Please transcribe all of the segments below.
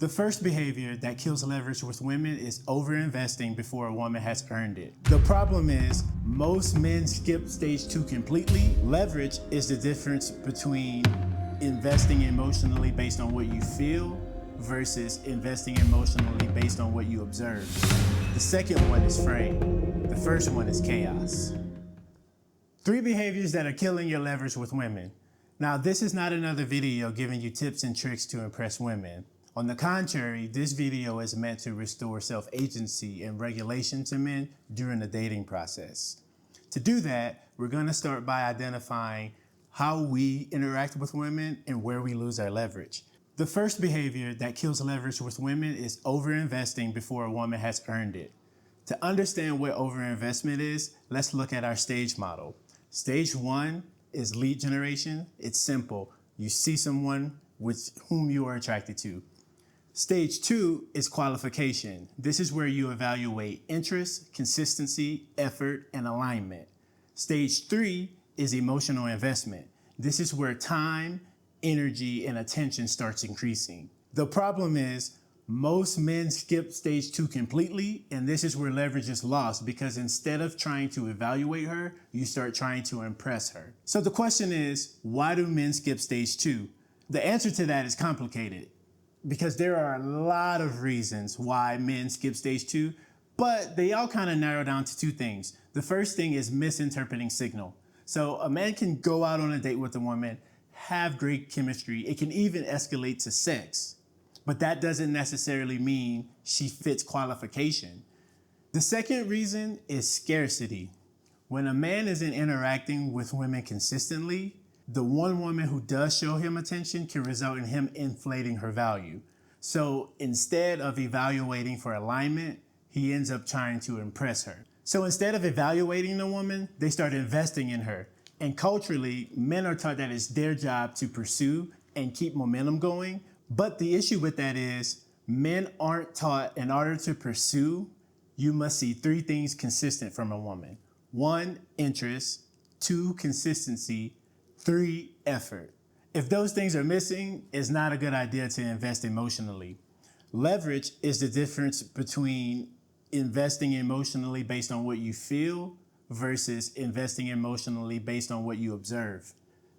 The first behavior that kills leverage with women is overinvesting before a woman has earned it. The problem is most men skip stage 2 completely. Leverage is the difference between investing emotionally based on what you feel versus investing emotionally based on what you observe. The second one is frame. The first one is chaos. 3 behaviors that are killing your leverage with women. Now, this is not another video giving you tips and tricks to impress women. On the contrary, this video is meant to restore self-agency and regulation to men during the dating process. To do that, we're going to start by identifying how we interact with women and where we lose our leverage. The first behavior that kills leverage with women is overinvesting before a woman has earned it. To understand what overinvestment is, let's look at our stage model. Stage 1 is lead generation. It's simple. You see someone with whom you are attracted to. Stage 2 is qualification. This is where you evaluate interest, consistency, effort, and alignment. Stage 3 is emotional investment. This is where time, energy, and attention starts increasing. The problem is most men skip stage 2 completely, and this is where leverage is lost because instead of trying to evaluate her, you start trying to impress her. So the question is, why do men skip stage 2? The answer to that is complicated, because there are a lot of reasons why men skip stage 2, but they all kind of narrow down to 2 things. The first thing is misinterpreting signal. So a man can go out on a date with a woman, have great chemistry. It can even escalate to sex, but that doesn't necessarily mean she fits qualification. The second reason is scarcity. When a man isn't interacting with women consistently, the one woman who does show him attention can result in him inflating her value. So instead of evaluating for alignment, he ends up trying to impress her. So instead of evaluating the woman, they start investing in her. And culturally, men are taught that it's their job to pursue and keep momentum going. But the issue with that is men aren't taught in order to pursue, you must see 3 things consistent from a woman. 1, interest. 2, consistency. 3, effort. If those things are missing, it's not a good idea to invest emotionally. Leverage is the difference between investing emotionally based on what you feel versus investing emotionally based on what you observe.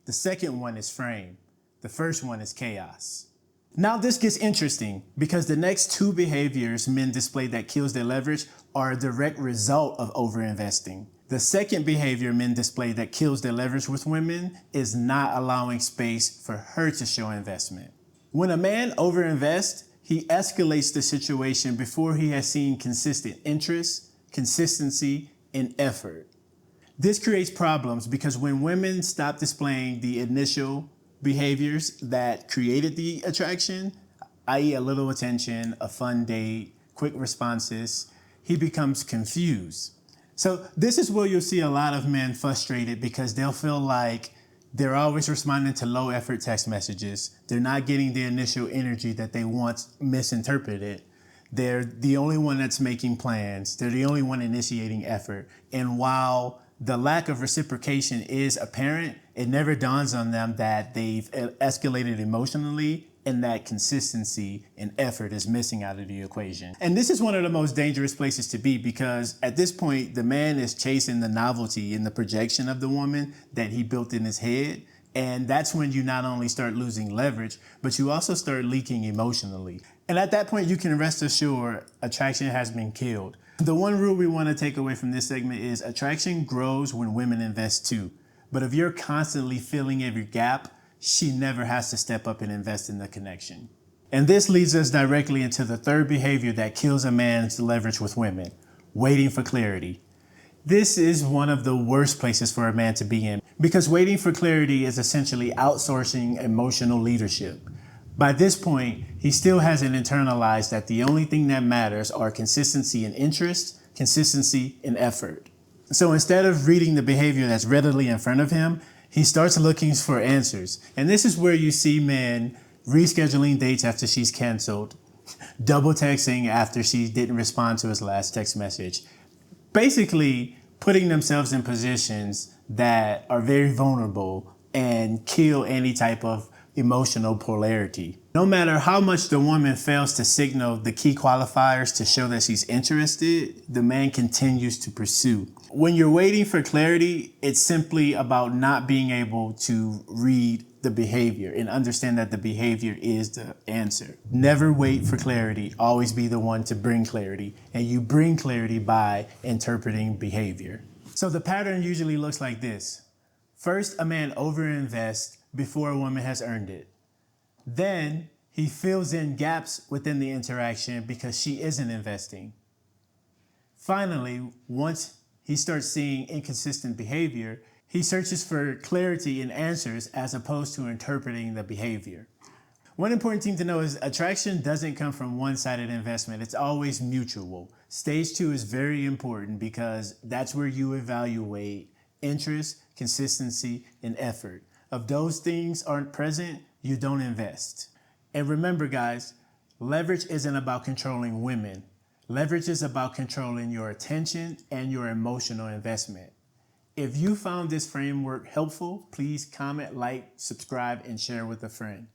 The second one is frame. The first one is chaos. Now this gets interesting because the next 2 behaviors men display that kills their leverage are a direct result of overinvesting. The second behavior men display that kills their leverage with women is not allowing space for her to show investment. When a man overinvests, he escalates the situation before he has seen consistent interest, consistency, and effort. This creates problems because when women stop displaying the initial behaviors that created the attraction, i.e. a little attention, a fun date, quick responses, he becomes confused. So this is where you'll see a lot of men frustrated because they'll feel like they're always responding to low effort text messages. They're not getting the initial energy that they once misinterpreted. They're the only one that's making plans. They're the only one initiating effort. And while the lack of reciprocation is apparent, it never dawns on them that they've escalated emotionally and that consistency and effort is missing out of the equation. And this is one of the most dangerous places to be because at this point, the man is chasing the novelty and the projection of the woman that he built in his head. And that's when you not only start losing leverage, but you also start leaking emotionally. And at that point, you can rest assured attraction has been killed. The one rule we want to take away from this segment is attraction grows when women invest too. But if you're constantly filling every gap, she never has to step up and invest in the connection. And this leads us directly into the third behavior that kills a man's leverage with women, waiting for clarity. This is one of the worst places for a man to be in because waiting for clarity is essentially outsourcing emotional leadership. By this point, he still hasn't internalized that the only thing that matters are consistency and interest, consistency and effort. So instead of reading the behavior that's readily in front of him, he starts looking for answers. And this is where you see men rescheduling dates after she's canceled, double texting after she didn't respond to his last text message, basically putting themselves in positions that are very vulnerable and kill any type of emotional polarity. No matter how much the woman fails to signal the key qualifiers to show that she's interested, the man continues to pursue. When you're waiting for clarity, it's simply about not being able to read the behavior and understand that the behavior is the answer. Never wait for clarity. Always be the one to bring clarity. And you bring clarity by interpreting behavior. So the pattern usually looks like this. First, a man overinvests before a woman has earned it. Then he fills in gaps within the interaction because she isn't investing. Finally, once he starts seeing inconsistent behavior, he searches for clarity in answers as opposed to interpreting the behavior. One important thing to know is attraction doesn't come from one-sided investment. It's always mutual. Stage 2 is very important because that's where you evaluate interest, consistency, and effort. If those things aren't present, you don't invest. And remember, guys, leverage isn't about controlling women. Leverage is about controlling your attention and your emotional investment. If you found this framework helpful, please comment, like, subscribe, and share with a friend.